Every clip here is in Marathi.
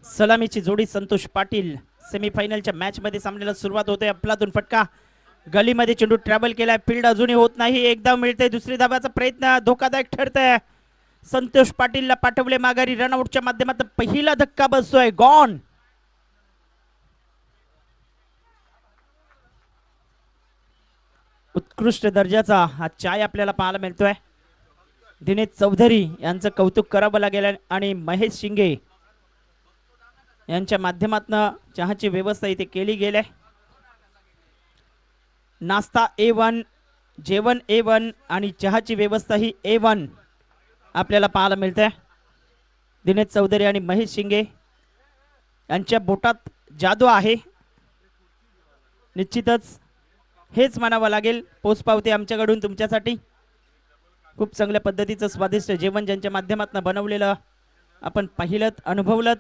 सलामीची जोडी संतोष पाटील सेमीफायनलच्या मॅच मध्ये सामन्याला सुरुवात होते. अफलातून फटका गलीमध्ये चेंडू ट्रॅव्हल केलाय. फील्ड अजूनही होत नाही. एक धाव मिळते. दुसरी धावाचा प्रयत्न धोकादायक ठरतोय. संतोष पाटीलला पाठवले माघारी. रनआउटच्या माध्यमातून पहिला धक्का बसतोय. गॉन. उत्कृष्ट दर्जाचा हा चाय आपल्याला पाहायला मिळतोय. दिनेश चौधरी यांचं कौतुक करावं लागेल आणि महेश शिंगे यांच्या माध्यमातून चहाची व्यवस्था इथे केली गेली. नाश्ता A1, जेवण A1 आणि चहाची व्यवस्था ही A1 आपल्याला पाहायला मिळते. दिनेश चौधरी आणि महेश शिंगे यांच्या बोटात जादू आहे. निश्चितच हेच म्हणावं लागेल. पोचपावते आमच्याकडून तुमच्यासाठी. खूप चांगल्या पद्धतीचं स्वादिष्ट जेवण ज्यांच्या माध्यमातून बनवलेलं आपण पाहिलं, अनुभवलं.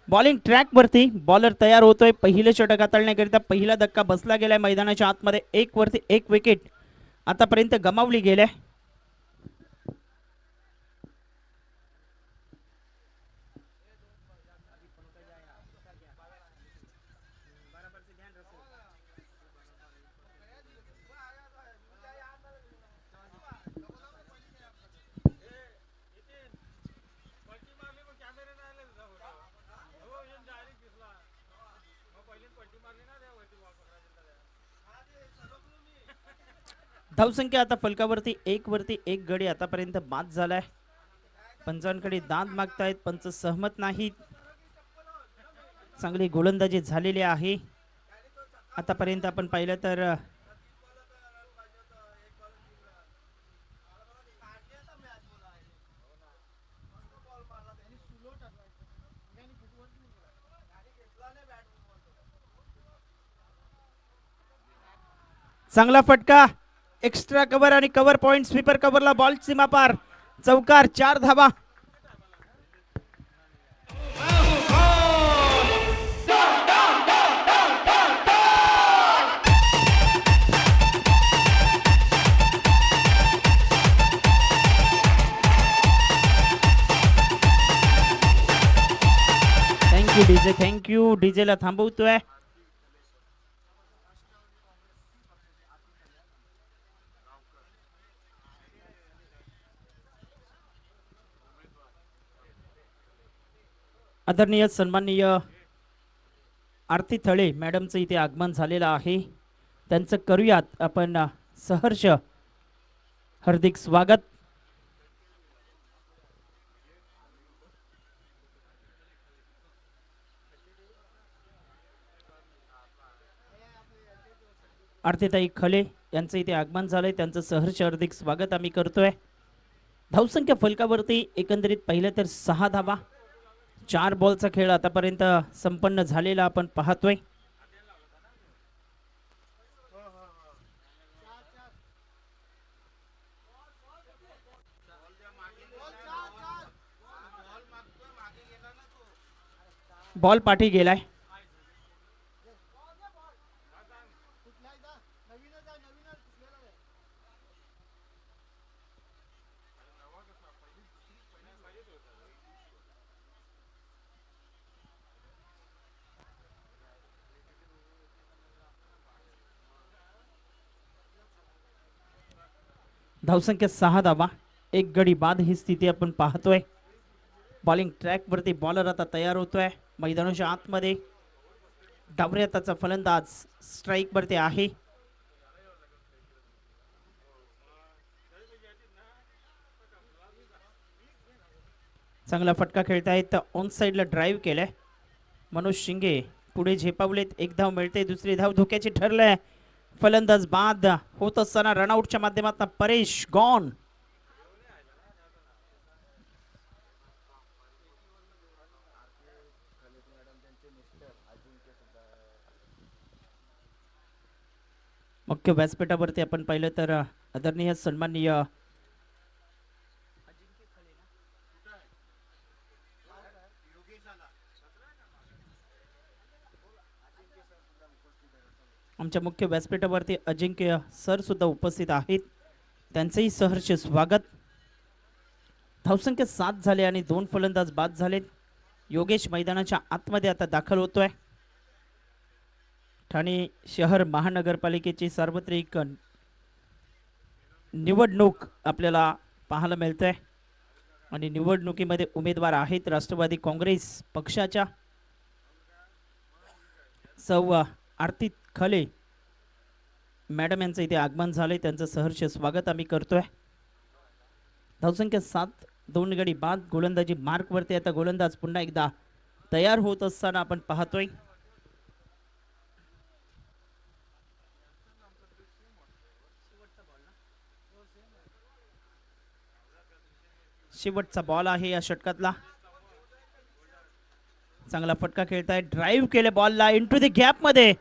बॉलिंग ट्रॅक वरती बॉलर तयार होतोय. पहिलं षटक हाताळण्याकरिता पहिला धक्का बसला गेलाय. मैदानाच्या आतमध्ये 1 वरती 1 विकेट आतापर्यंत गमावली गेल्या. धावसंख्या आता फलकावरती 1 वरती 1 गडी आतापर्यंत बाद झालाय. पंचांकडे दाद मागतायत. पंच सहमत नाहीत. चांगली गोलंदाजी झालेली आहे. आतापर्यंत आपण पाहिलं तर चांगला फटका. एक्स्ट्रा कव्हर आणि कव्हर पॉइंट. स्वीपर कव्हरला बॉल सीमा पार. चौकार. 4 धावा. Thank you DJ. थँक्यू. डीजेला थांबवतोय. आदरणीय सन्माननीय आरती थळे मॅडमचं इथे आगमन झालेलं आहे. त्यांचं करूयात आपण सहर्ष हार्दिक स्वागत. आरतीताई खले यांचं इथे आगमन झालंय. त्यांचं सहर्ष हार्दिक स्वागत आम्ही करतोय. धावसंख्या फलकावरती एकंदरीत पाहिलं तर 6 धावा. 4 बॉलचा खेळ आतापर्यंत संपन्न झालेला आपण पाहतोय. बॉल पाठी गेलाय. धावसंख्या 6 धावा. 1 गडी बाद ही स्थिती आपण पाहतोय. बॉलिंग ट्रॅक वरती बॉलर आता तयार होतोय. मैदानाच्या आतमध्ये डावरे हाताचा फलंदाज स्ट्राइक वरती आहे. चांगला फटका खेळतायत. ऑन साइडला ड्राइव्ह केलाय. मनोज शिंगे पुढे झेपावलेत. 1 धाव मिळते. दुसरी धाव धोक्याची ठरलंय. फलंदाज बाद होत असताना रनआउटच्या माध्यमातून परेश गॉन. मुख्य व्यासपीठावरती आपण पाहिलं तर आदरणीय सन्माननीय आमच्या मुख्य व्यासपीठावरती अजिंक्य सर सुद्धा उपस्थित आहेत. त्यांचेही सहर्ष स्वागत. धावसंख्या 7 झाले आणि 2 फलंदाज बाद झालेत. योगेश मैदानाच्या आतमध्ये आता दाखल होतोय. ठाणे शहर महानगरपालिकेची सार्वत्रिक निवडणूक आपल्याला पाहायला मिळते आणि निवडणुकीमध्ये उमेदवार आहेत राष्ट्रवादी काँग्रेस पक्षाच्या सौ आरती खले मॅडम यांचं इथे आगमन झाले. त्यांचं सहर्ष स्वागत आम्ही करतोय. धावसंख्या 7, 2 गडी बाद. गोलंदाजी मार्कवरती आता गोलंदाज पुन्हा एकदा तयार होत असताना आपण पाहतोय. शेवटचा बॉल आहे या षटकातला. चांगला फटका खेळताय. ड्राईव्ह केले बॉलला इनटू द गॅप मध्ये.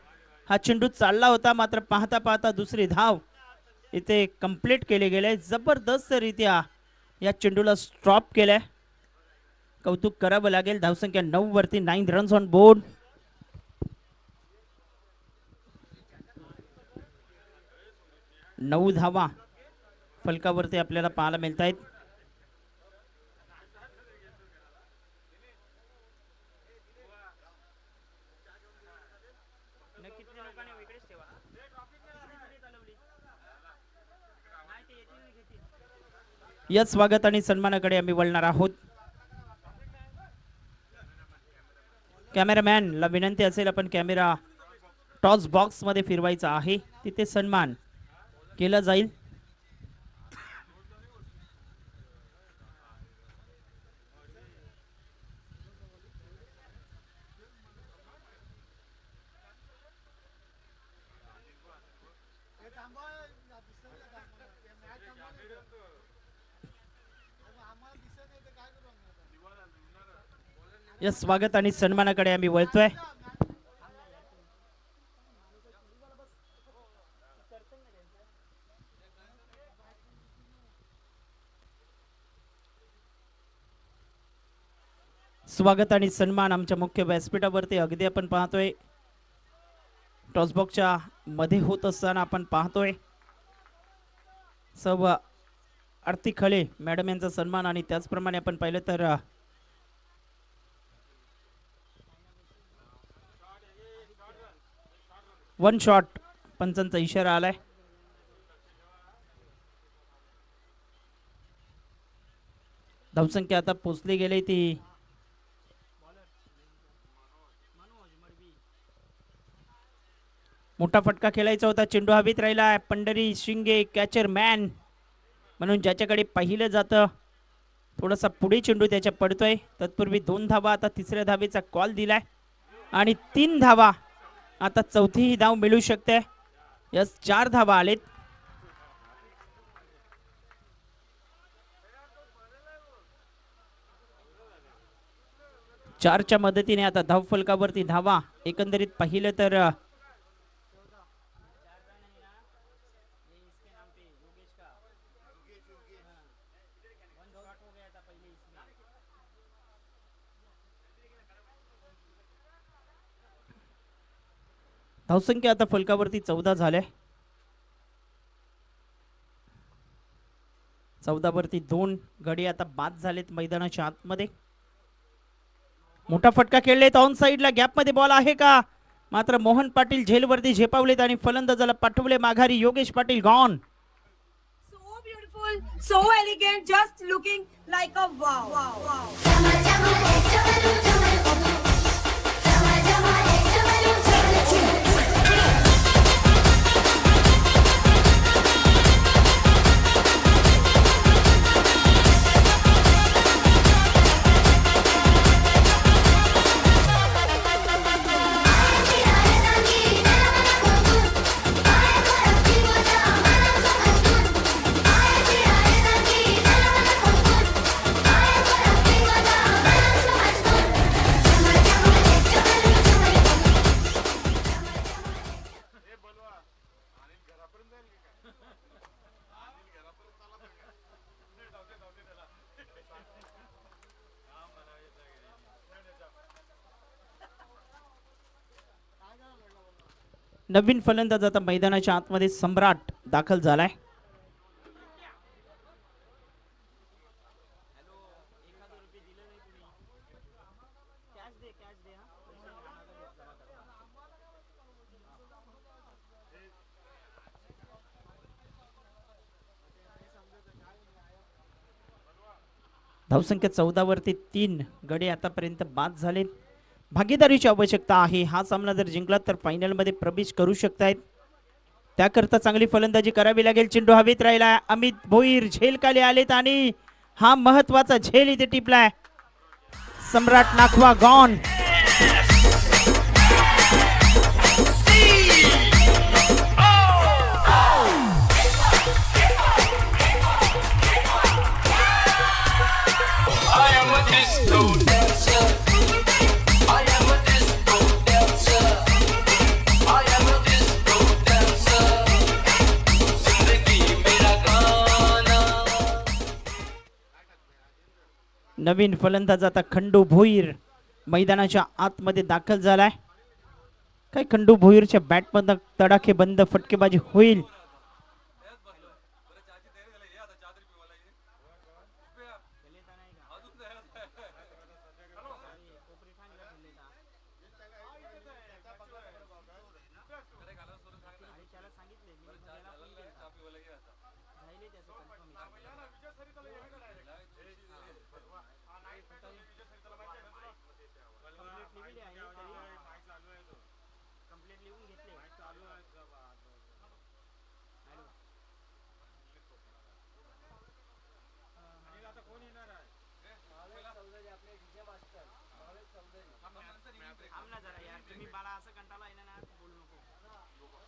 हा चेंडू चालला होता मात्र पाहता पाहता दुसरी धाव इथे कंप्लीट केले गेले. जबरदस्त रित्या या चेंडूला स्टॉप केलंय. कौतुक करावं लागेल. धावसंख्या 9 वरती 9 रन्स ऑन बोर्ड. नऊ धावा फलकावरती आपल्याला पाहायला मिळत आहेत. या स्वागत आणि सन्मानाकडे आम्ही वळणार आहोत. कॅमेरामॅनला विनंती असेल आपण कॅमेरा टॉस बॉक्स मध्ये फिरवायचा आहे. तिथे सन्मान केला जाईल. या स्वागत आणि सन्मानाकडे आम्ही वळतोय. स्वागत आणि सन्मान आमच्या मुख्य व्यासपीठावरती अगदी आपण पाहतोय टॉसबॉक्सच्या मध्ये होत असताना आपण पाहतोय सौ आरती खळे मॅडम यांचा सन्मान. आणि त्याचप्रमाणे आपण पाहिलं तर वन शॉट पंचांचा इशारा आलाय. धावसंख्या आता पोचली गेली ती मोठा फटका खेळायचा होता. चेंडू हवेत राहिला. पंढरी शिंगे कॅचर मॅन म्हणून ज्याच्याकडे पाहिलं जातं थोडासा पुढे चेंडू त्याच्या पडतोय. तत्पूर्वी 2 धावा. आता तिसऱ्या धावेचा कॉल दिलाय आणि 3 धावा. आता चौथीही धाव मिळू शकते. यस 4 धावा आलेत. चारच्या मदतीने आता धाव फलकावरती धावा एकंदरीत पाहिलं तर धावसंख्या आता फलकावरती 14 झाले. 14 वरती 2 गडी आता बाद झालेत मैदानाच्या आतमध्ये. मोठा फटका खेळलेत ऑन साइडला. गॅप मध्ये बॉल आहे का मात्र मोहन पाटील झेलवरती झेपावलेत आणि फलंदाजाला पाठवले माघारी. Yogesh Patil gone. So beautiful, so elegant, just looking like a wow. नवीन फलंदाज आता मैदानाच्या आतमध्ये सम्राट दाखल झालाय. धावसंख्या 14 वरती 3 गडी आतापर्यंत बाद झालेत. भागीदारीची आवश्यकता आहे. हा सामना जर जिंकला तर फायनल मध्ये प्रवेश करू शकतायत. त्याकरता चांगली फलंदाजी करावी लागेल. चेंडू हवेत राहिला. अमित भोईर झेलखाली आलेत आणि हा महत्वाचा झेल इथे टिपलाय. सम्राट नाखवा गॉन. नवीन फलंदाज आता खंडू भोईर मैदानाच्या आतमध्ये दाखल झालाय. काय खंडू भोईरच्या बॅटमधून तडाखे बंद फटकेबाजी होईल.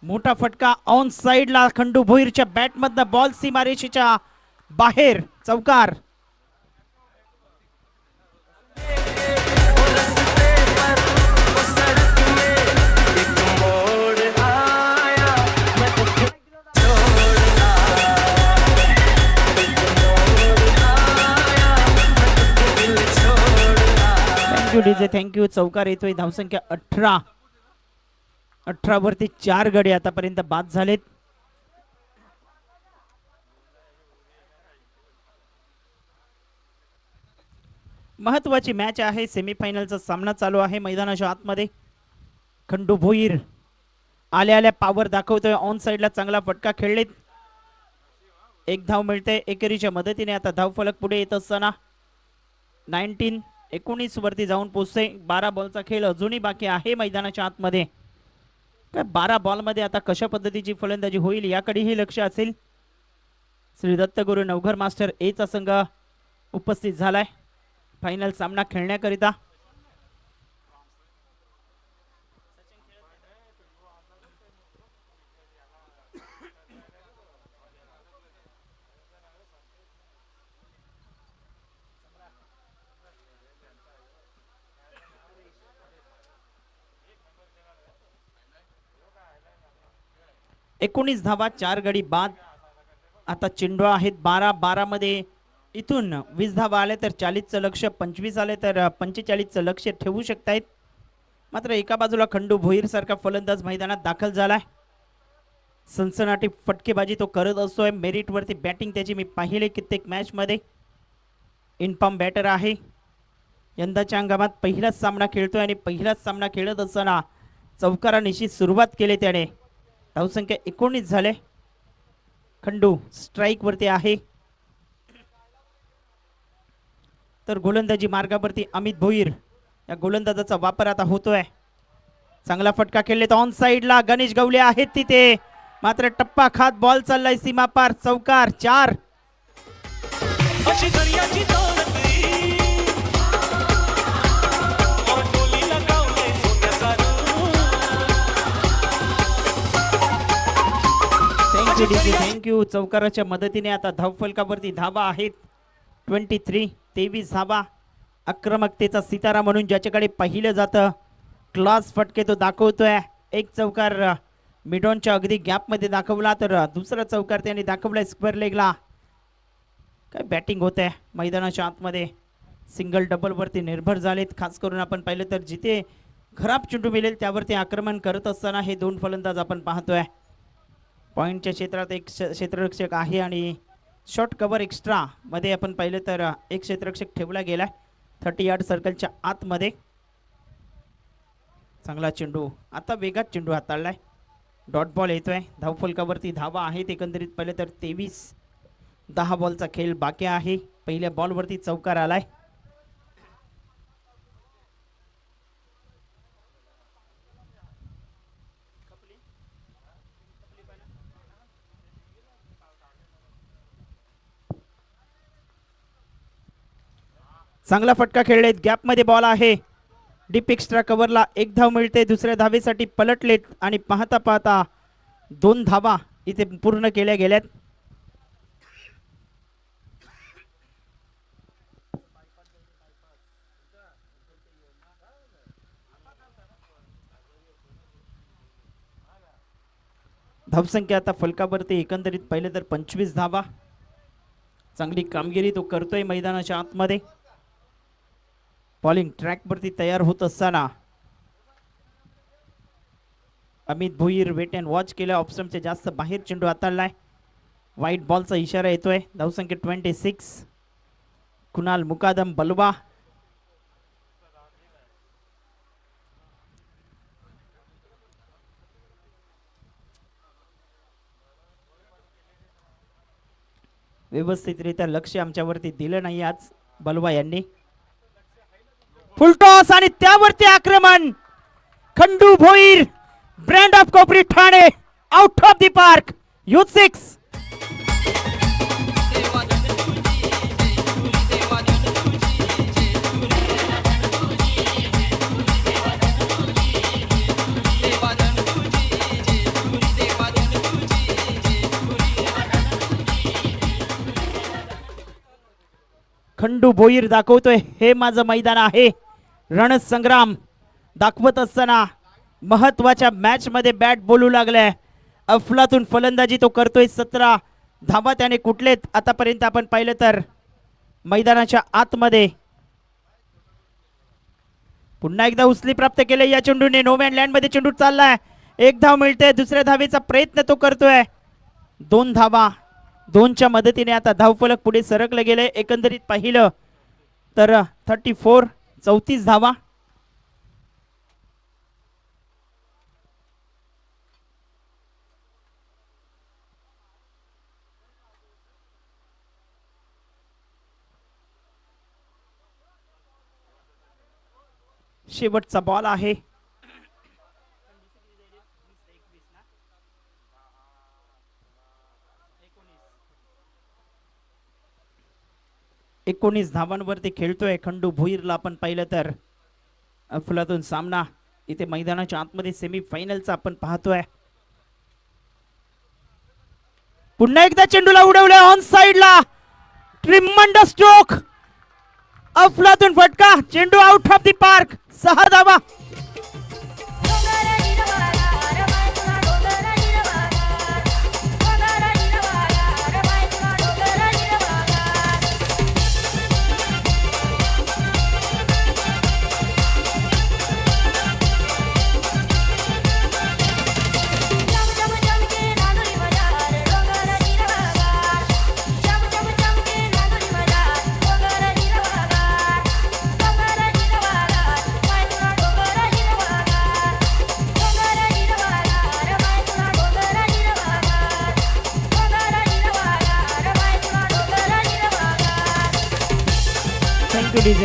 मोठा फटका ऑन साइडला. खंडू भोईरच्या बॅटमधनं बॉल सीमारेषेच्या बाहेर. चौकार. Thank you DJ, thank you. चौकार येतोय. धावसंख्या 18 वरती 4 गडी आतापर्यंत बाद झालेत. महत्वाची मॅच आहे. सेमीफायनलचा सामना चालू आहे मैदानाच्या आतमध्ये. खंडू भोईर आल्या आल्या पॉवर दाखवतोय. ऑन साइडला चांगला फटका खेळलेत. एक धाव मिळते एकेरीच्या मदतीने. आता धाव फलक पुढे येत असताना 19 वरती जाऊन पोहोचते. 12 बॉलचा खेळ अजूनही बाकी आहे मैदानाच्या आतमध्ये. काय 12 बॉलमध्ये आता कशा पद्धतीची फलंदाजी होईल याकडेही लक्ष असेल. श्री दत्तगुरु नवघर मास्टर एचा संघ उपस्थित झालाय फायनल सामना खेळण्याकरिता. एकोणीस धावा 4 गडी बाद. आता चेंडू आहेत 12 मध्ये इथून 20 धावा आले तर 40चं लक्ष, 25 आले तर 45चं लक्ष ठेवू शकतायत. मात्र एका बाजूला खंडू भोईर सारखा फलंदाज मैदानात दाखल झालाय. सनसनाटी फटकेबाजी तो करत असतोय. मेरिट वरती बॅटिंग त्याची मी पाहिले कित्येक मॅच मध्ये. इनफॉर्म बॅटर आहे. यंदाच्या हंगामात पहिलाच सामना खेळतोय आणि पहिलाच सामना खेळत असताना चौकारानिशी सुरुवात केली त्याने. धावसंख्या 19 झाले. खंडू स्ट्राइक वरती आहे. तर गोलंदाजी मार्गावरती अमित भोईर या गोलंदाजाचा वापर आता होतोय. चांगला फटका खेळले तर ऑन साइडला गणेश गवले आहेत तिथे. मात्र टप्पा खात बॉल चाललाय सीमा पार. चौकार. 4. थँक्यू. चौकाराच्या मदतीने आता धावफलकावरती धावा आहेत 23 धावा. आक्रमकतेचा सितारा म्हणून ज्याच्याकडे पाहिलं जातं क्लास फटके तो दाखवतोय. एक चौकार मिडॉनच्या अगदी गॅप मध्ये दाखवला तर दुसरा चौकार त्याने दाखवलाय स्क्वेअर लेगला. काय बॅटिंग होत आहे मैदानाच्या आतमध्ये. सिंगल डबल वरती निर्भर झालेत. खास करून आपण पाहिलं तर जिथे खराब चेंडू मिळेल त्यावरती आक्रमण करत असताना हे दोन फलंदाज आपण पाहतोय. पॉइंटच्या क्षेत्रात एक क्षेत्ररक्षक आहे आणि शॉर्ट कव्हर एक्स्ट्रा मध्ये आपण पाहिलं तर एक क्षेत्ररक्षक ठेवला गेलाय 30 यार्ड सर्कलच्या आतमध्ये. चांगला चेंडू, आता वेगात चेंडू हाताळलाय. डॉट बॉल येतोय. धावफलकावरती धावा आहेत एकंदरीत पहिले तर 23. 10 बॉलचा खेळ बाकी आहे. पहिल्या बॉलवरती चौकार आलाय. चांगला फटका खेळलेत. गॅपमध्ये बॉल आहे. डीप एक्स्ट्रा कव्हरला एक धाव मिळते. दुसऱ्या धावेसाठी पलटलेत आणि पाहता पाहता 2 धावा इथे पूर्ण केल्या गेल्यात. धावसंख्या आता फलकावरती एकंदरीत पहिले तर 25 धावा. चांगली कामगिरी तो करतोय मैदानाच्या आतमध्ये. बॉलिंग ट्रॅकवरती तयार होत असताना Amit Bhoir wait and watch केला. ऑप्शनच्या जास्त बाहेर चेंडू हाताळलाय. वाईट बॉलचा इशारा येतोय. धावसंख्या 26. कुणाल मुकादम बलवा. व्यवस्थितरित्या लक्ष आमच्यावरती दिलं नाही आज बलवा यांनी. फुलटॉस आणि त्यावरती आक्रमण. Khandu Bhoir brand of Kopri Thane out of the park. Youth 6. Khandu Bhoir दाखवतोय हे माझं मैदान आहे. रणसंग्राम दाखवत असताना महत्वाच्या मॅच मध्ये बॅट बोलू लागलाय. अफलातून फलंदाजी तो करतोय. 17 धावा त्याने कुठलेत आतापर्यंत आपण पाहिलं तर मैदानाच्या आतमध्ये. पुन्हा एकदा उचली प्राप्त केले या चेंडूने. नोमॅन लँड मध्ये चेंडू चाललाय. एक धाव मिळते. दुसऱ्या धावेचा प्रयत्न तो करतोय. 2 धावा. 2च्या मदतीने आता धावफलक पुढे सरकले गेले. एकंदरीत पाहिलं तर 34. 34 धावा. शेवटचा बॉल आहे. एकोणीस धावांवरती खेळतोय खंडू भोईरला. आपण पाहिलं तर अफलातून सामना इथे मैदानाच्या आतमध्ये सेमी फायनलचा आपण पाहतोय. पुन्हा एकदा चेंडूला उडवले ऑन साइडला. ट्रिमंडस स्ट्रोक. अफलातून फटका. चेंडू आउट ऑफ द पार्क. 6 धावा.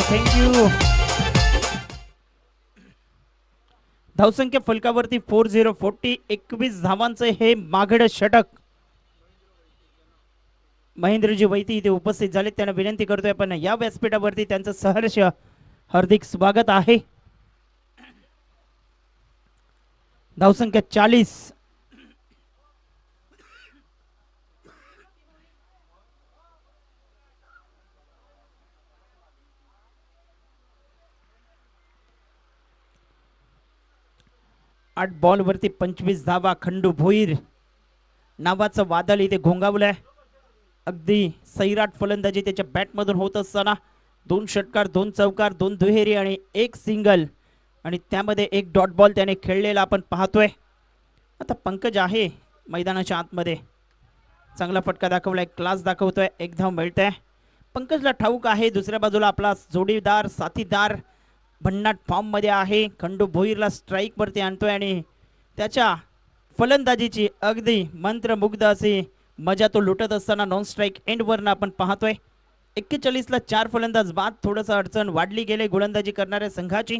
थँक्यू. धावसंख्या फलकावरती 40. 21 धावांचे हे मागड षटक. महेंद्रजी वैती इथे उपस्थित झाले. त्यांना विनंती करतोय आपण या व्यासपीठावरती त्यांचं सहर्ष हार्दिक स्वागत आहे. धावसंख्या 40. आठ बॉल वरती 25 धावा. खंडू भोईर नावाचं वादळ इथे घोंगावलंय. अगदी सैराट फलंदाजी त्याच्या बॅटमधून होत असताना 2 षटकार, 2 चौकार, 2 दुहेरी आणि 1 सिंगल आणि त्यामध्ये 1 डॉट बॉल त्याने खेळलेला आपण पाहतोय. आता पंकज आहे मैदानाच्या आतमध्ये. चांगला फटका दाखवलाय. क्लास दाखवतोय. 1 धाव मिळतंय. पंकजला ठाऊक आहे दुसऱ्या बाजूला आपला जोडीदार साथीदार भन्नाट फॉर्म मध्ये आहे. खंडू भोईरला स्ट्राईक वरती आणतोय आणि त्याच्या फलंदाजीची अगदी मंत्रमुग्ध अशी मजा तो लुटत असताना नॉन स्ट्राईक एंड वरनं आपण पाहतोय. 41ला 4 फलंदाज बाद. थोडंसं अडचण वाढली गेले गोलंदाजी करणाऱ्या संघाची,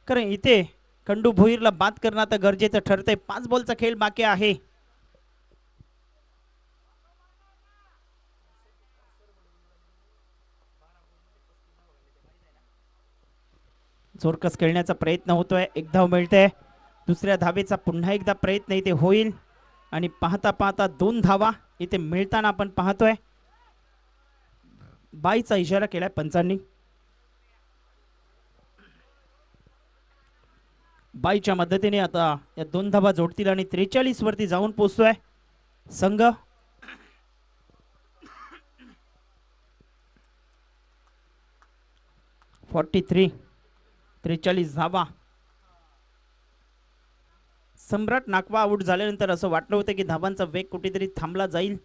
कारण इथे खंडू भोईरला बाद करणं आता गरजेचं ठरतंय. 5 बॉलचा खेळ बाकी आहे. जोरकस खेळण्याचा प्रयत्न होतोय. एक धाव मिळते. दुसऱ्या धावेचा पुन्हा एकदा प्रयत्न इथे होईल आणि पाहता पाहता 2 धावा इथे मिळताना आपण पाहतोय. बाईचा इशारा केलाय पंचांनी. बाईच्या मदतीने आता या 2 धावा जोडतील आणि 43 वरती जाऊन पोहोचतोय संघ. फोर्टी 43 धावा. सम्राट नाकवा आऊट झाल्यानंतर असं वाटलं होतं की धावांचा वेग कुठेतरी थांबला जाईल,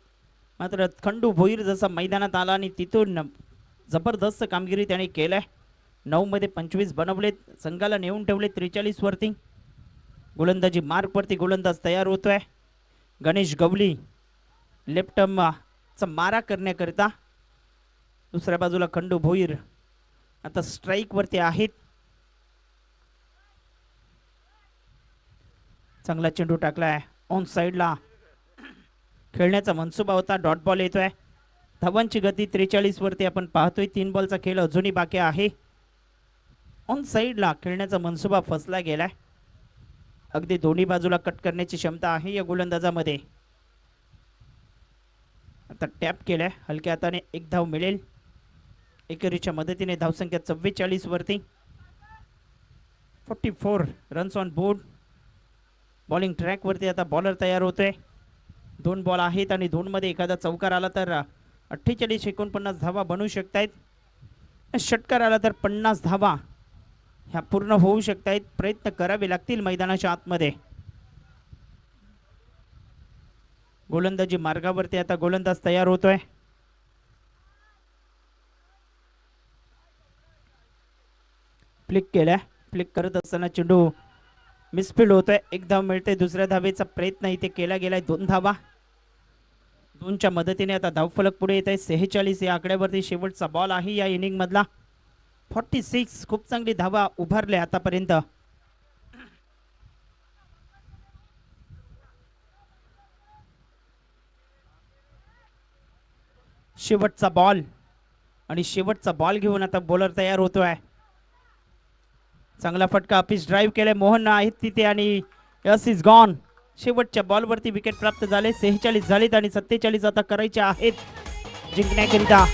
मात्र खंडू भोईर जसा मैदानात आला आणि तिथून जबरदस्त कामगिरी त्याने केलाय. 9 मध्ये 25 बनवलेत, संघाला नेऊन ठेवले 43 वरती. गोलंदाजी मार्क वरती गोलंदाज तयार होतोय. गणेश गवली लेफ्ट चा मारा करण्याकरिता. दुसऱ्या बाजूला खंडू भोईर आता स्ट्राईक वरती आहेत. चांगला चेंडू टाकलाय ऑन साइडला. खेळण्याचा मनसुबा होता. डॉट बॉल येतोय. धावांची गती 43 वरती आपण पाहतोय. 3 बॉलचा खेळ अजूनही बाकी आहे. ऑन साइडला खेळण्याचा मनसुबा फसला गेलाय. अगदी दोन्ही बाजूला कट करण्याची क्षमता आहे या गोलंदाजामध्ये. आता टॅप केलाय हलक्या हाताने. 1 धाव मिळेल. एकेरीच्या मदतीने धावसंख्या 44 वरती. 44 runs on board. Bowling track वरती आता बॉलर तयार होतोय. 2 बॉल आहेत आणि 2 मध्ये एखादा चौकार आला तर 48-49 धावा बनवू शकतायत. षटकार आला तर 50 धावा ह्या पूर्ण होऊ शकतायत. प्रयत्न करावे लागतील मैदानाच्या आतमध्ये. गोलंदाजी मार्गावरती आता गोलंदाज तयार होतोय. फ्लिक केलाय. फ्लिक करत असताना चेंडू मिसफील्ड होतोय. 1 धाव मिळते. दुसऱ्या धावेचा प्रयत्न इथे केला गेलाय. 2 धावा. 2च्या मदतीने आता धावफलक पुढे येत आहे. 46 या आकड्यावरती शेवटचा बॉल आहे या इनिंग मधला. 46 खूप चांगली धावा उभारल्या आतापर्यंत. शेवटचा बॉल आणि शेवटचा बॉल घेऊन आता बॉलर तयार होतोय. चांगला फटका. अपिस ड्राईव्ह केलाय. मोहन आहेत तिथे आणि यस इज गॉन. शेवटच्या बॉलवरती विकेट प्राप्त झाले. 46 झालेत आणि 47 आता करायचे आहेत जिंकण्याकरिता.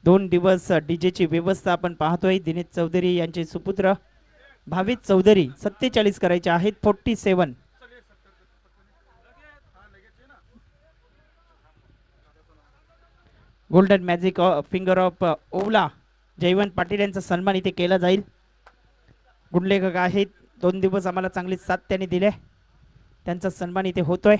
दोन दिवस डीजेची व्यवस्था आपण पाहतोय. दिनेश चौधरी यांचे सुपुत्र भावित चौधरी 47 करायचे आहेत 47. गोल्डन मॅजिक फिंगर ऑफ ओला जयवंत पाटील यांचा सन्मान इथे केला जाईल. गुंडलेखक आहेत, 2 दिवस आम्हाला चांगली साथ त्यांनी दिले, त्यांचा सन्मान इथे होतोय.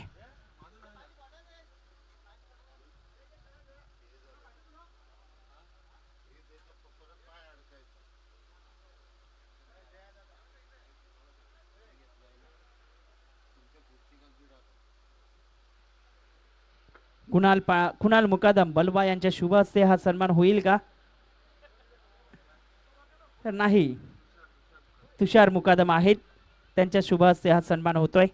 कुणाल मुकादम बलवा यांच्या शुभ हस्ते हा सन्मान होईल का? तर नाही, तुषार मुकादम आहेत, त्यांच्या शुभ हस्ते हा सन्मान होतोय.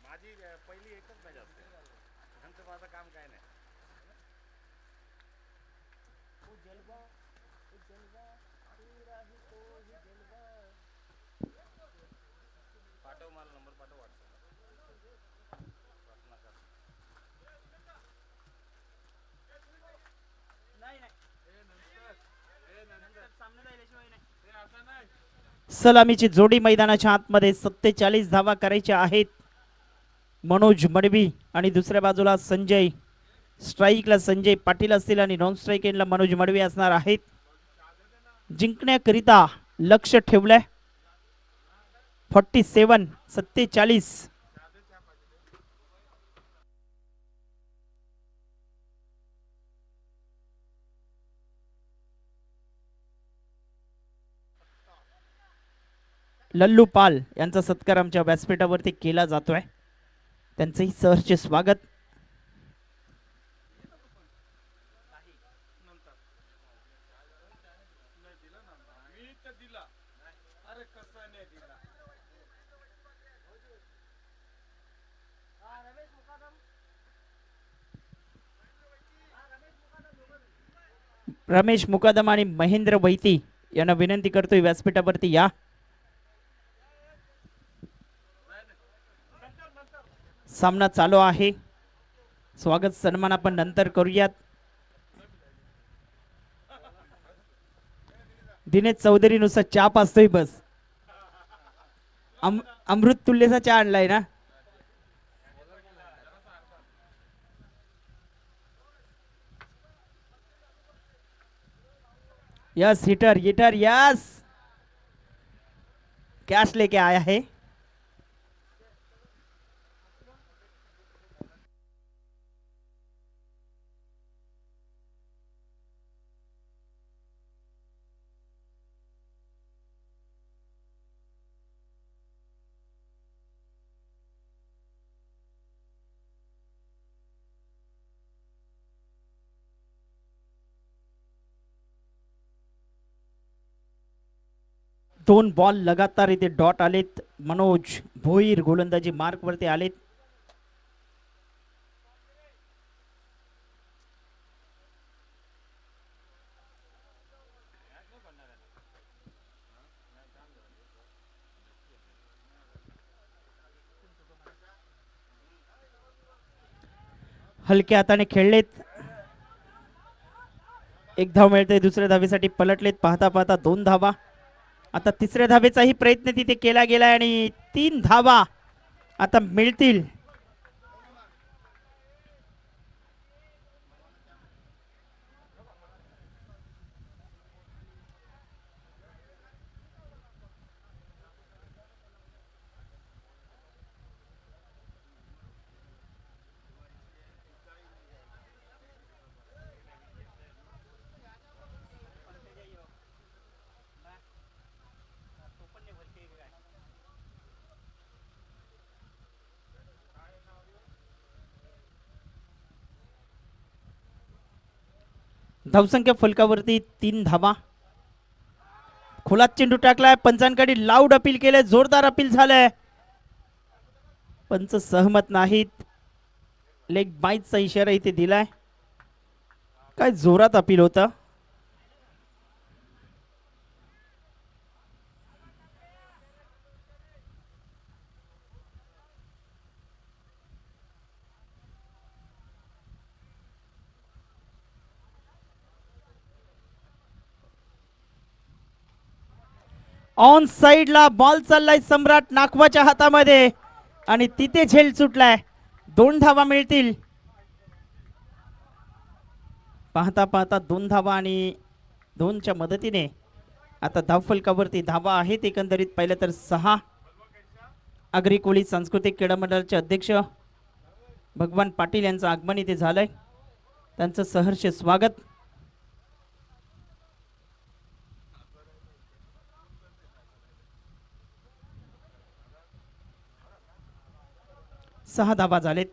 माझी पहिली एकच मॅच असते, नंतर माझं काम काय नाही. पाठव मला नंबर, पाठव सलामीची जोडी मैदानाच्या आतमध्ये 47 धावा करायच्या आहेत. मनोज मडवी आणि दुसऱ्या बाजूला संजय, स्ट्राईकला संजय पाटील असतील आणि नॉन स्ट्राईक एंडला मनोज मडवी असणार आहेत. जिंकण्याकरिता लक्ष ठेवलंय 47. लल्लू पाल यांचा सत्कार आमच्या व्यासपीठावरती केला जातोय, त्यांचंही सहर्ष स्वागत. रमेश मुकादम आणि महेंद्र वैती यांना विनंती करतोय व्यासपीठावरती या. सामना चालू आहे, स्वागत सन्मान आपण नंतर करूयात. दिनेश चौधरी नुसार चहा पाचतोय बस, अमृत तुल्यचा चहा आणलाय ना. Yes heater heater yes, cash लेके आया है. दोन बॉल लगातार इथे डॉट आलेत. मनोज भोईर गोलंदाजी मार्क वरती आलेत. हलक्या हाताने खेळलेत, एक धाव मिळते, दुसऱ्या धावेसाठी पलटलेत. पाहता पाहता 2 धावा. आता तिसऱ्या धावेचाही प्रयत्न तिथे केला गेला आणि 3 धावा आता मिळतील. धावसंख्या फलकावरती 3 धावा. खोलात चेंडू टाकलाय, पंचांकडे लाऊड अपील केले, जोरदार अपील झालंय. पंच सहमत नाहीत. लेग बाईटचा इशारा इथे दिलाय. काय जोरात अपील होतं. ऑन साइडला बॉल चाललाय सम्राट नागवाच्या हातामध्ये आणि तिथे झेल सुटलाय. 2 धावा मिळतील. पाहता पाहता 2 धावा आणि 2च्या मदतीने आता धावफलकावरती धावा आहेत एकंदरीत पाहिलं तर 6. आगरी कोळी सांस्कृतिक क्रीडा मंडळाचे अध्यक्ष भगवान पाटील यांचं आगमन इथे झालंय. त्यांचं सहर्ष स्वागत. सहा धावा झालेत.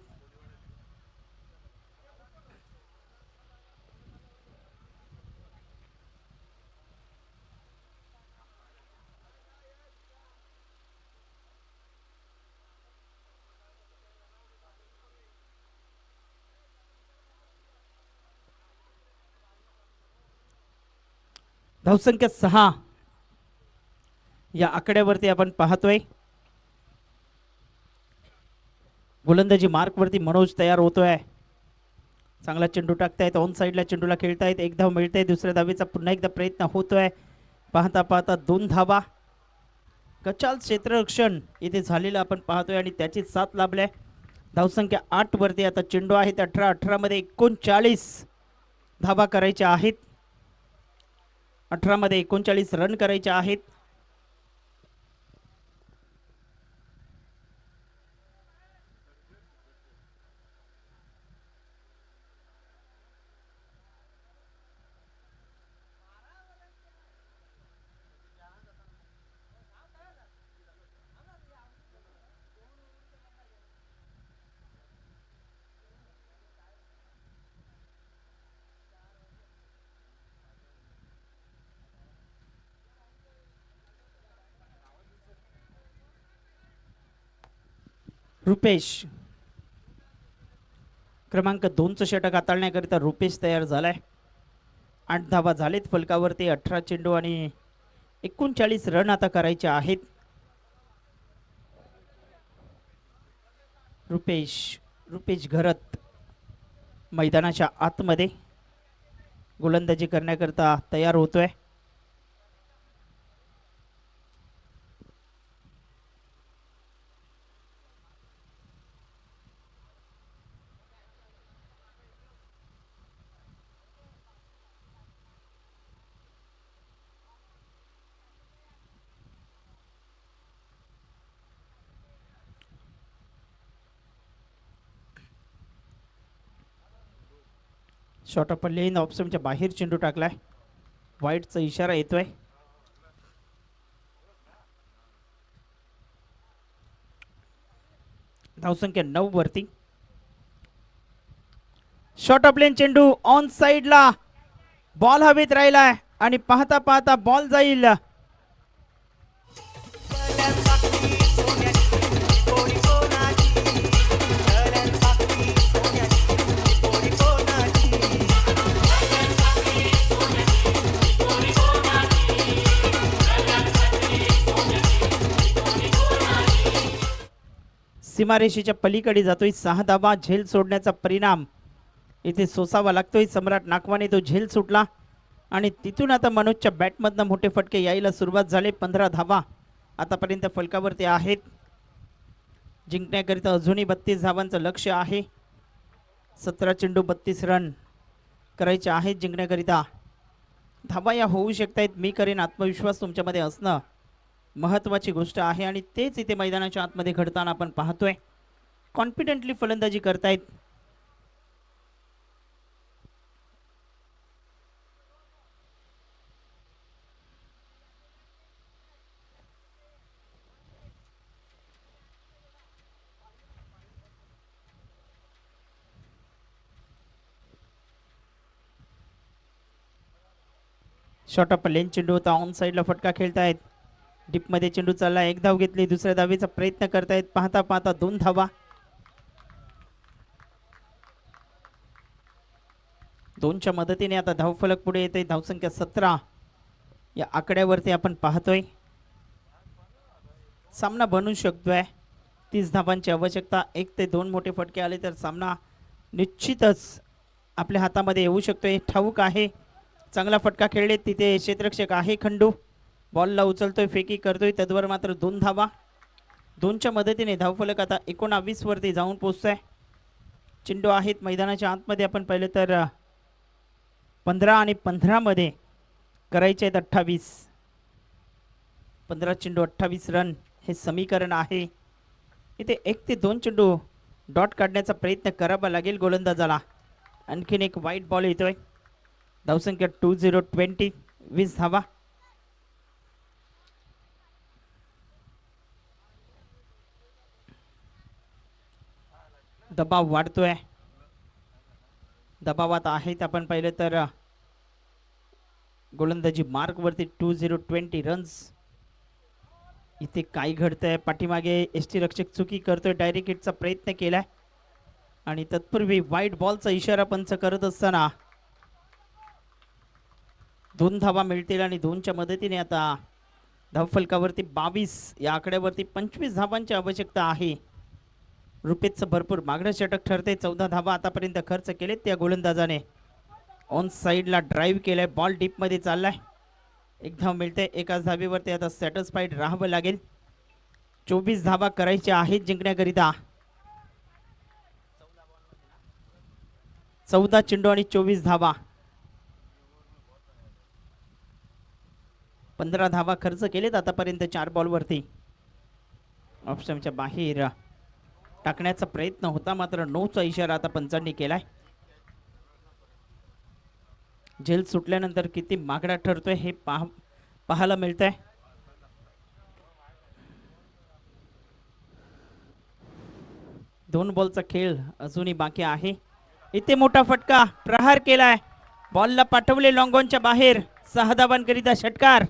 धावसंख्या 6 या आकड्यावरती आपण पाहतोय. गोलंदाजी मार्क वरती मनोज तयार होतोय. चांगला चेंडू टाकतायत. ऑन साइडला चेंडूला खेळतायत. 1 धाव मिळते. दुसऱ्या धावेचा पुन्हा एकदा प्रयत्न होतोय. पाहता पाहता 2 धावा. कचाल क्षेत्ररक्षण इथे झालेलं आपण पाहतोय आणि त्याची साथ लाभल्या. धावसंख्या 8 वरती आता चेंडू आहेत. 18 मध्ये 39 धावा करायच्या आहेत. 18 मध्ये 39 रन करायचे आहेत. रुपेश क्रमांक 2चं षटक हाताळण्याकरिता रुपेश तयार झालाय. 8 धावा झालेत फलकावरती. 18 चेंडू आणि 39 रन आता करायचे आहेत. रुपेश घरत मैदानाच्या आतमध्ये गोलंदाजी करण्याकरता तयार होतोय. शॉर्ट ऑफ लेन ऑप्शनच्या बाहेर चेंडू टाकलाय. वाईटचा इशारा येतोय. धावसंख्या 9 वरती. शॉर्ट ऑफ लेन चेंडू ऑन साइडला. बॉल हवेत राहिलाय आणि पाहता पाहता बॉल जाईल. सीमारेषेच्या पलीकडे जातोय. 6 धावा. झेल सोडण्याचा परिणाम इथे सोसावा लागतोय. सम्राट नागवाने तो झेल सुटला आणि तिथून आता मनोजच्या बॅटमधनं मोठे फटके यायला सुरुवात झाले. 15 धावा आतापर्यंत फलकावरती आहेत. जिंकण्याकरिता अजूनही 32 धावांचं लक्ष आहे. 17 चेंडू 32 रन करायचे आहेत जिंकण्याकरिता. धावा या होऊ शकतायत. मी करेन. आत्मविश्वास तुमच्यामध्ये असणं महत्त्वाची गोष्ट आहे आणि तेच इथे मैदानाच्या आतमध्ये घडताना आपण पाहतोय. कॉन्फिडेंटली फलंदाजी करतायत. शॉर्ट ऑफ लेन चेंडू होता. ऑन साइडला फटका खेळतायत. डीपमध्ये चेंडू चालला, एक धाव घेतली, दुसऱ्या धावेचा प्रयत्न करतायत, पाहता पाहता 2 धावा. 2च्या मदतीने आता धावफलक पुढे येते. धावसंख्या 17 या आकड्यावरती आपण पाहतोय. सामना बनू शकतोय. 30 धावांची आवश्यकता, 1 ते 2 मोठे फटके आले तर सामना निश्चितच आपल्या हातामध्ये येऊ शकतोय. ठाऊक आहे, चांगला फटका खेळले तिथे क्षेत्ररक्षक आहे खंडू, बॉलला उचलतोय, फेकी करतोय, तद्वर मात्र 2 धावा. 2च्या मदतीने धावफलक आता 19 वरती जाऊन पोहोचतोय. चेंडू आहेत मैदानाच्या आतमध्ये, आपण पाहिलं तर 15 आणि 15 मध्ये करायचे आहेत 28. 15 चेंडू 28 रन हे समीकरण आहे. इथे 1 ते 2 चेंडू डॉट काढण्याचा प्रयत्न करावा लागेल गोलंदाजाला. आणखीन एक वाईट बॉल येतोय. धावसंख्या 20 20 धावा. दबाव वाढतोय, दबावात आहेत आपण पाहिलं तर गोलंदाजी मार्क वरती 20 रन्स. इथे काय घडतंय, पाठीमागे एसटी रक्षक चुकी करतोय, डायरेक्ट हिटचा प्रयत्न केलाय आणि तत्पूर्वी वाईट बॉलचा इशारा पंच करत असताना 2 धावा मिळतील आणि 2च्या मदतीने आता धावफलकावरती 22 या आकड्यावरती 25 धावांची आवश्यकता आहे. रुपेशचं भरपूर मागणं षटक ठरते. 14 धावा आतापर्यंत खर्च केलेत त्या गोलंदाजाने. ऑन साईडला ड्राईव्ह केलाय, बॉल डीपमध्ये चाललाय, 1 धाव मिळते. एकाच धावेवरती आता सॅटिस्फाईड राहावं लागेल. 24 धावा करायच्या आहेत जिंकण्याकरिता. 14 चेंडू आणि 24 धावा. 15 धावा खर्च केलेत आतापर्यंत 4 बॉलवरती. ऑप्शनच्या बाहेर टाकण्याचा प्रयत्न होता, मात्र 9चा इशारा आता पंचांनी केलाय. झेल सुटल्यानंतर किती मागडा ठरतोय हे पाहायला मिळतंय. दोन बॉलचा खेळ अजूनही बाकी आहे. इथे मोठा फटका, प्रहार केलाय, बॉलला पाठवले लॉंगॉनच्या बाहेर. 6 धावांकरिता षटकार.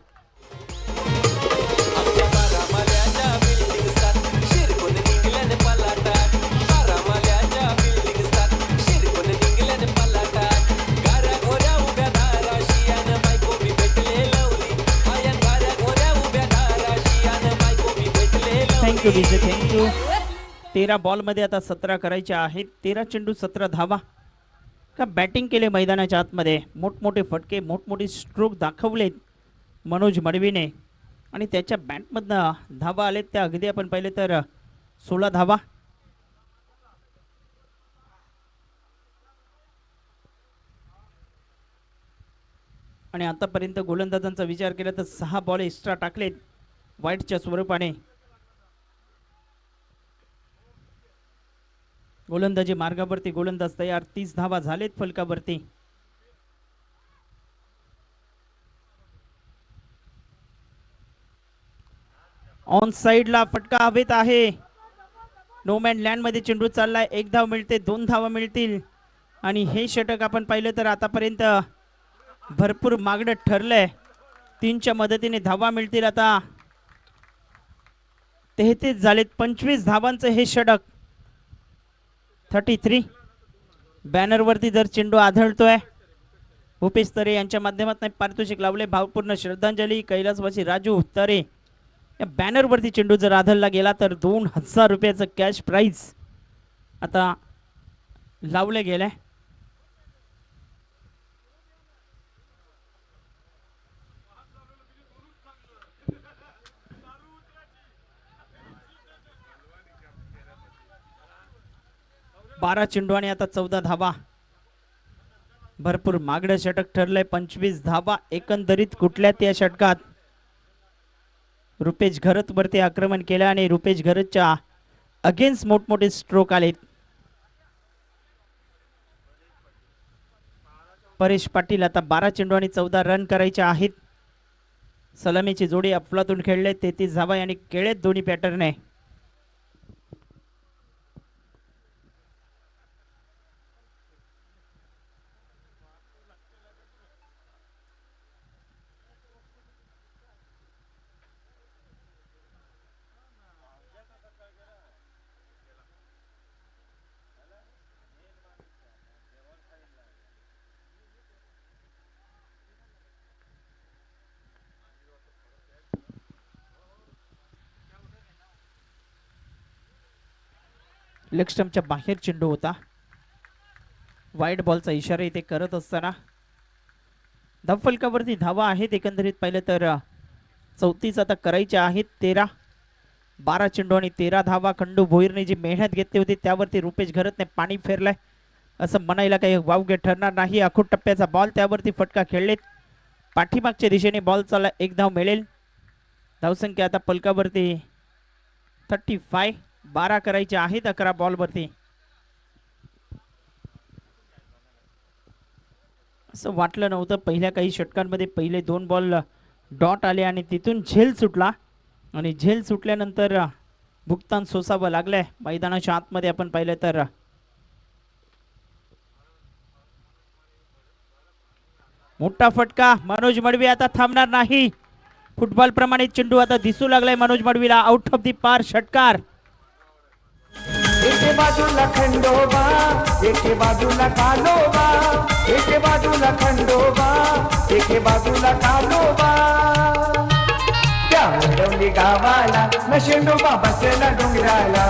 थँक्यू विजय, थँक्यू. 13 बॉलमध्ये आता 17 करायचे आहेत. 13 चेंडू 17 धावा. का बॅटिंग केले मैदानाच्या आतमध्ये, मोठमोठे फटके, मोठमोठे स्ट्रोक दाखवलेत मनोज मडवीने आणि त्याच्या बॅटमधनं धावा आलेत त्या अगदी आपण पाहिले तर 16 धावा. आणि आतापर्यंत गोलंदाजांचा विचार केला तर 6 बॉल एक्स्ट्रा टाकलेत वाईटच्या स्वरूपाने. गोलंदाजी मार्गावरती गोलंदाज तयार. 30 धावा झालेत फलकावरती. ऑन साइडला फटका हवेत आहे. नो मॅन लँड मध्ये चेंडू चाललाय, 1 धाव मिळते, 2 धावा मिळतील आणि हे षटक आपण पाहिलं तर आतापर्यंत भरपूर मागणं ठरलंय. 3च्या मदतीने धावा मिळतील. आता 33 झालेत. 25 धावांचं हे षटक. 33 बॅनरवरती जर चेंडू आढळतोय. भूपेश तरे यांच्या माध्यमातून पारितोषिक लावले. भावपूर्ण श्रद्धांजली कैलासवासी राजू तरे. या बॅनरवरती चेंडू जर आढळला गेला तर 2000 रुपयाचं कॅश प्राइज आता लावले गेले. बारा चेंडू आणि आता 14 धावा. भरपूर मागणं षटक ठरलंय. 25 धावा एकंदरीत कुठल्यात या षटकात. रुपेश घरत वरती आक्रमण केलं आणि रुपेश घरतच्या अगेन्स्ट मोठमोठे स्ट्रोक आलेत. परेश पाटील आता 12 चेंडू आणि 14 रन करायचे आहेत. सलामीची जोडी अफलातून खेळले. 33 धावा आणि केळेत दोन्ही पॅटर्न. लेग स्टंपच्या बाहेर चेंडू होता. वाईट बॉलचा इशारा इथे करत असताना धावफलकावरती धावा आहेत एकंदरीत पाहिलं तर 34 आता करायच्या आहेत. 12 चेंडू आणि 13 धावा. खंडू भोईरने जी मेहनत घेतली होती त्यावरती रुपेश घरतने पाणी फेरलंय असं म्हणायला काही वावगे ठरणार नाही. आखूड टप्प्याचा बॉल त्यावरती फटका खेळलेत. पाठीमागच्या दिशेने बॉल चालला. एक धाव मिळेल. धावसंख्या आता पलकावरती 35. 12 करायचे आहेत 11 बॉलवरती. असं वाटलं नव्हतं पहिल्या काही षटकांमध्ये पहिले 2 बॉल डॉट आले आणि तिथून झेल सुटला आणि झेल सुटल्यानंतर भुगतान सोसावं लागलंय. मैदानाच्या आतमध्ये आपण पाहिलं तर मोठा फटका. मनोज मडवी आता थांबणार नाही. फुटबॉल प्रमाणे चेंडू आता दिसू लागलाय मनोज मडवीला. आउट ऑफ दी पार षटकार. एके बाजूला खंडोबा, एके बाजूला कालोबा, एके बाजूला खंडोबा, एके बाजूला कालोबा. त्या वरवली गावाला नशेंडोबा बसला डोंगराला,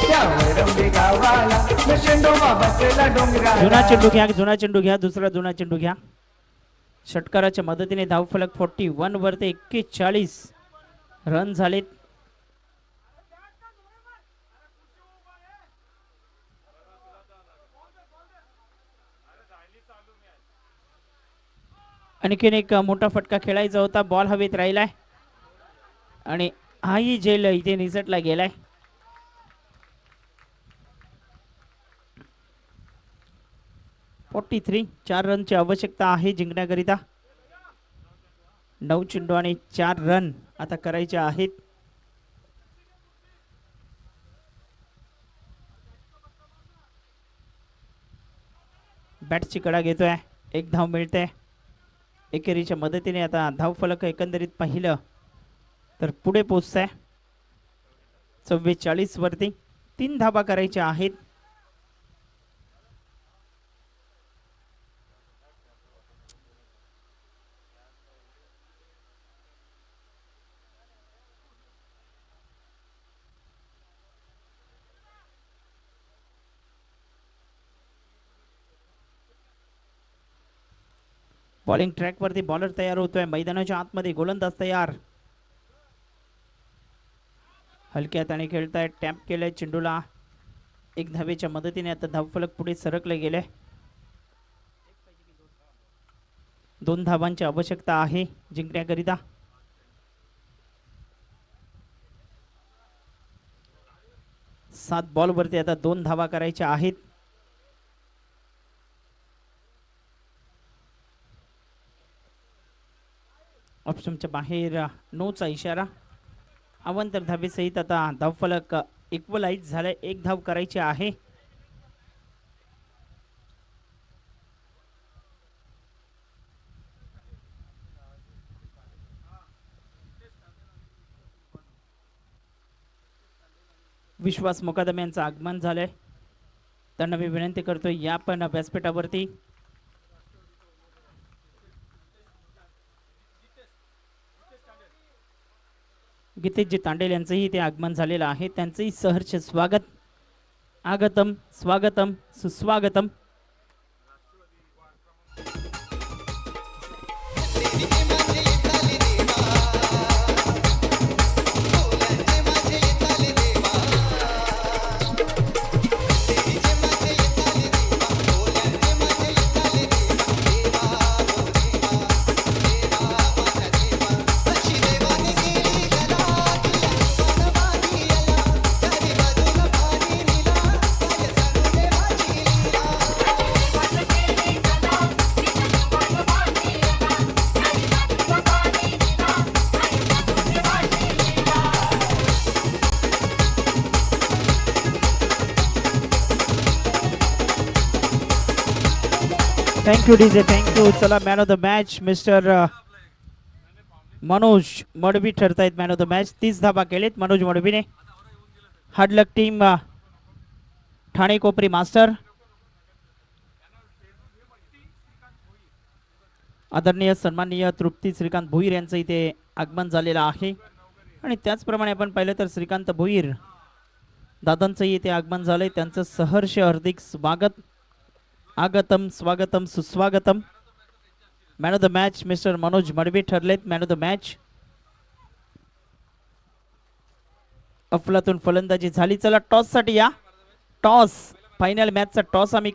त्या वरवली गावाला नशेंडोबा बसला डोंगराला. जुना चेंडू घ्या, जुना चेंडू घ्या, दुसरा जुना चेंडू घ्या. षटकाराच्या मदतीने धावफलक 41 वरती 41 रन झालेत. आणखीन एक मोठा फटका खेळायचा होता. बॉल हवेत राहिलाय आणि हाही झेल इथे निसटला गेलाय. फोर्टी 4 रनची आवश्यकता आहे जिंकण्याकरिता. 9 चेंडू आणि 4 रन आता करायचे आहेत. बॅटची कडा घेतोय. एक धाव मिळते. एकेरीच्या मदतीने आता धावफलक एकंदरीत पाहिलं तर पुढे पोहोचतंय 44 वरती. 3 धावा करायच्या आहेत. बॉलिंग ट्रॅक वरती बॉलर तयार होतोय. मैदानाच्या आतमध्ये गोलंदाज तयार. हलक्या हाताने खेळताय. टॅप केलंय चेंडूला. एक धावेच्या मदतीने आता धावफलक पुढे सरकले गेले. 2 धावांची आवश्यकता आहे जिंकण्याकरिता. सात बॉल वरती आता 2 धावा करायच्या आहेत. ऑप्शनच्या बाहेर नोचा इशारा. अवंतर धावेसहित आता धावफलक इक्वलाइज झालाय. 1 धाव करायची आहे. विश्वास मुकादम यांचं आगमन झालंय. त्यांना मी विनंती करतोय या पण व्यासपीठावरती. गीतेशजी तांडेल यांचंही ते आगमन झालेलं आहे. त्यांचंही सहर्ष स्वागत. आगतम स्वागतम सुस्वागतम. Thank you DJ, thank you. चला man of the match mister Manoj Madvi ठरतायत मॅन ऑफ द मॅच. 30 धावा केलेत मनोज मडवीने. Hard luck team Thane Kopri master. आदरणीय सन्माननीय तृप्ती श्रीकांत भोईर यांचं इथे आगमन झालेलं आहे. आणि त्याचप्रमाणे आपण पाहिलं तर श्रीकांत भोईर दादांचं इथे आगमन झालंय, त्यांचं सहर्ष हार्दिक स्वागत. आगतम स्वागतम सुस्वागतम. Man of the match mister Manoj Madvi ठरलेत मॅन ऑफ द मॅच. अफलातून फलंदाजी झाली. चला टॉस साठी या. टॉस फायनल मॅचचा टॉस आम्ही